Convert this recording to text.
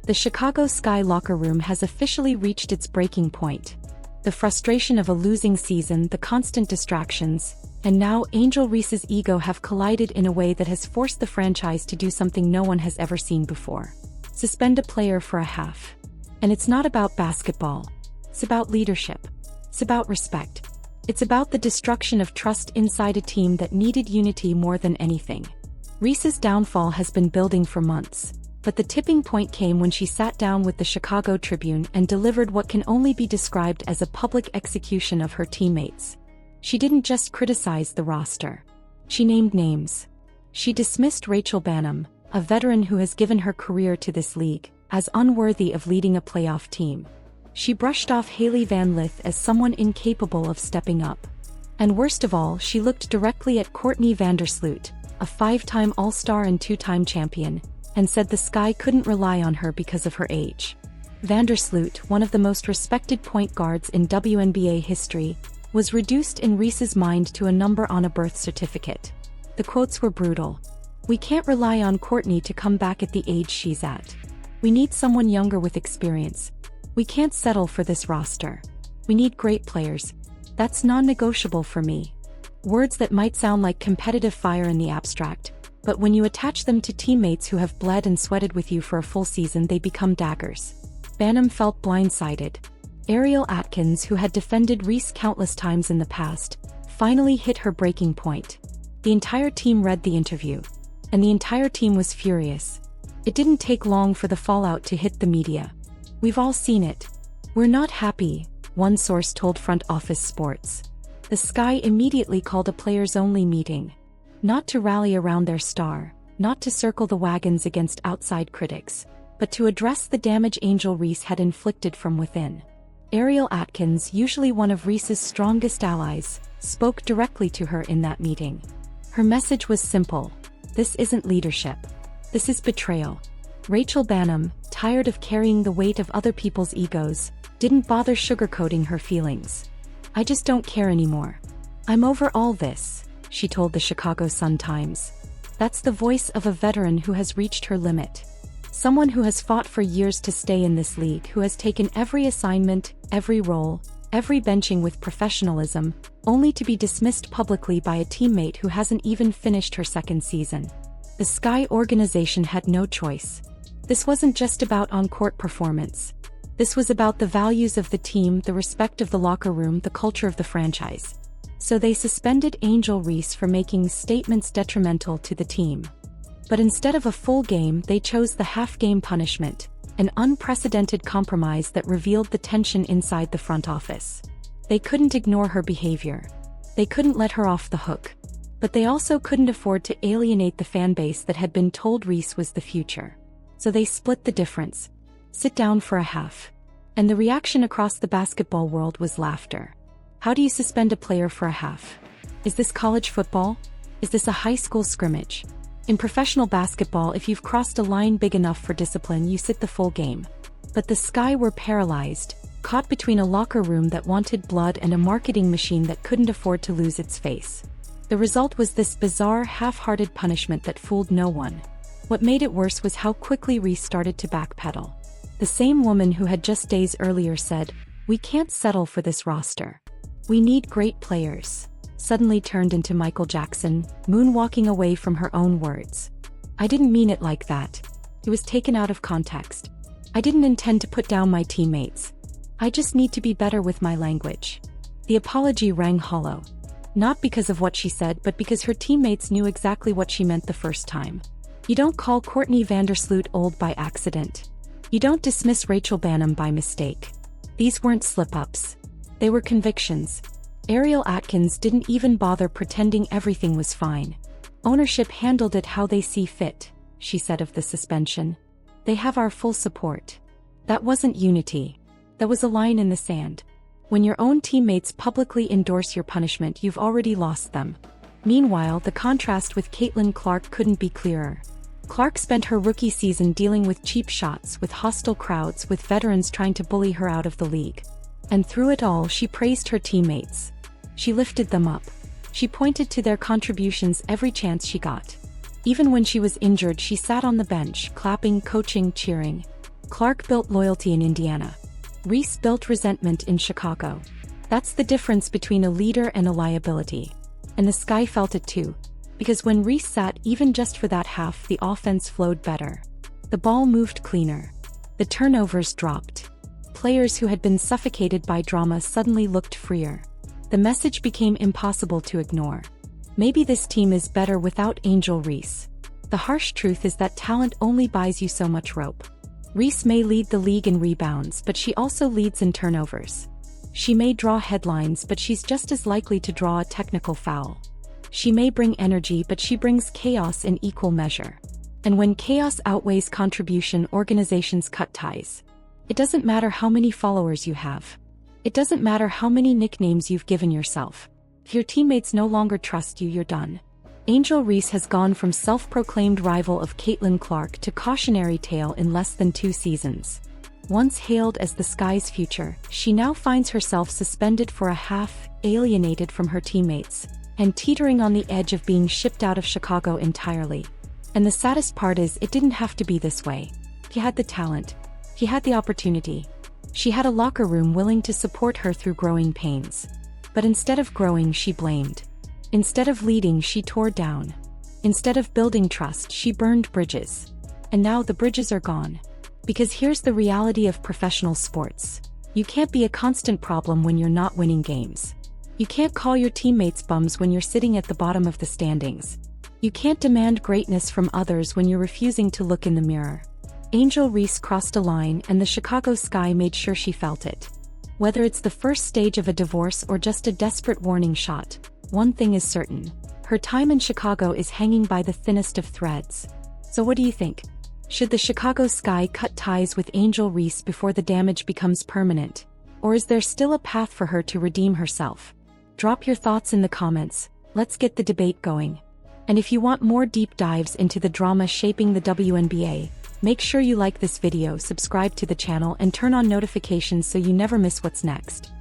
The Chicago Sky locker room has officially reached its breaking point. The frustration of a losing season, the constant distractions, and now Angel Reese's ego have collided in a way that has forced the franchise to do something no one has ever seen before. Suspend a player for a half. And it's not about basketball. It's about leadership. It's about respect. It's about the destruction of trust inside a team that needed unity more than anything. Reese's downfall has been building for months, but the tipping point came when she sat down with the Chicago Tribune and delivered what can only be described as a public execution of her teammates. She didn't just criticize the roster. She named names. She dismissed Rachel Banham, a veteran who has given her career to this league, as unworthy of leading a playoff team. She brushed off Haley Van Lith as someone incapable of stepping up. And worst of all, she looked directly at Courtney Vandersloot, a 5-time All-Star and 2-time champion, and said the Sky couldn't rely on her because of her age. Vandersloot, one of the most respected point guards in WNBA history, was reduced in Reese's mind to a number on a birth certificate. The quotes were brutal. "We can't rely on Courtney to come back at the age she's at. We need someone younger with experience. We can't settle for this roster. We need great players. That's non-negotiable for me." Words that might sound like competitive fire in the abstract, but when you attach them to teammates who have bled and sweated with you for a full season, they become daggers. Banham felt blindsided. Ariel Atkins, who had defended Reese countless times in the past, finally hit her breaking point. The entire team read the interview, and the entire team was furious. It didn't take long for the fallout to hit the media. "We've all seen it. We're not happy," one source told Front Office Sports. The Sky immediately called a players-only meeting. Not to rally around their star, not to circle the wagons against outside critics, but to address the damage Angel Reese had inflicted from within. Ariel Atkins, usually one of Reese's strongest allies, spoke directly to her in that meeting. Her message was simple. This isn't leadership. This is betrayal. Rachel Banham, tired of carrying the weight of other people's egos, didn't bother sugarcoating her feelings. "I just don't care anymore. I'm over all this," she told the Chicago Sun-Times. That's the voice of a veteran who has reached her limit. Someone who has fought for years to stay in this league, who has taken every assignment, every role, every benching with professionalism, only to be dismissed publicly by a teammate who hasn't even finished her second season. The Sky organization had no choice. This wasn't just about on-court performance. This was about the values of the team, the respect of the locker room, the culture of the franchise. So they suspended Angel Reese for making statements detrimental to the team. But instead of a full game, they chose the half-game punishment, an unprecedented compromise that revealed the tension inside the front office. They couldn't ignore her behavior. They couldn't let her off the hook. But they also couldn't afford to alienate the fan base that had been told Reese was the future. So they split the difference. Sit down for a half. And the reaction across the basketball world was laughter. How do you suspend a player for a half? Is this college football? Is this a high school scrimmage? In professional basketball, if you've crossed a line big enough for discipline, you sit the full game. But the Sky were paralyzed, caught between a locker room that wanted blood and a marketing machine that couldn't afford to lose its face. The result was this bizarre, half-hearted punishment that fooled no one. What made it worse was how quickly Reese started to backpedal. The same woman who had just days earlier said, "We can't settle for this roster. We need great players," suddenly turned into Michael Jackson, moonwalking away from her own words. "I didn't mean it like that. It was taken out of context. I didn't intend to put down my teammates. I just need to be better with my language." The apology rang hollow. Not because of what she said, but because her teammates knew exactly what she meant the first time. You don't call Courtney Vandersloot old by accident. You don't dismiss Rachel Banham by mistake. These weren't slip-ups. They were convictions. Ariel Atkins didn't even bother pretending everything was fine. "Ownership handled it how they see fit," she said of the suspension. "They have our full support." That wasn't unity. That was a line in the sand. When your own teammates publicly endorse your punishment, you've already lost them. Meanwhile, the contrast with Caitlin Clark couldn't be clearer. Clark spent her rookie season dealing with cheap shots, with hostile crowds, with veterans trying to bully her out of the league. And through it all, she praised her teammates. She lifted them up. She pointed to their contributions every chance she got. Even when she was injured, she sat on the bench, clapping, coaching, cheering. Clark built loyalty in Indiana. Reese built resentment in Chicago. That's the difference between a leader and a liability. And the Sky felt it too. Because when Reese sat even just for that half, the offense flowed better. The ball moved cleaner. The turnovers dropped. Players who had been suffocated by drama suddenly looked freer. The message became impossible to ignore. Maybe this team is better without Angel Reese. The harsh truth is that talent only buys you so much rope. Reese may lead the league in rebounds, but she also leads in turnovers. She may draw headlines, but she's just as likely to draw a technical foul. She may bring energy, but she brings chaos in equal measure. And when chaos outweighs contribution, organizations cut ties. It doesn't matter how many followers you have. It doesn't matter how many nicknames you've given yourself. If your teammates no longer trust you, you're done. Angel Reese has gone from self-proclaimed rival of Caitlin Clark to cautionary tale in less than 2 seasons. Once hailed as the Sky's future, she now finds herself suspended for a half, alienated from her teammates, and teetering on the edge of being shipped out of Chicago entirely. And the saddest part is, it didn't have to be this way. He had the talent. He had the opportunity. She had a locker room willing to support her through growing pains. But instead of growing, she blamed. Instead of leading, she tore down. Instead of building trust, she burned bridges. And now the bridges are gone. Because here's the reality of professional sports. You can't be a constant problem when you're not winning games. You can't call your teammates bums when you're sitting at the bottom of the standings. You can't demand greatness from others when you're refusing to look in the mirror. Angel Reese crossed a line, and the Chicago Sky made sure she felt it. Whether it's the first stage of a divorce or just a desperate warning shot, one thing is certain: her time in Chicago is hanging by the thinnest of threads. So what do you think? Should the Chicago Sky cut ties with Angel Reese before the damage becomes permanent? Or is there still a path for her to redeem herself? Drop your thoughts in the comments. Let's get the debate going. And if you want more deep dives into the drama shaping the WNBA, make sure you like this video, subscribe to the channel, and turn on notifications so you never miss what's next.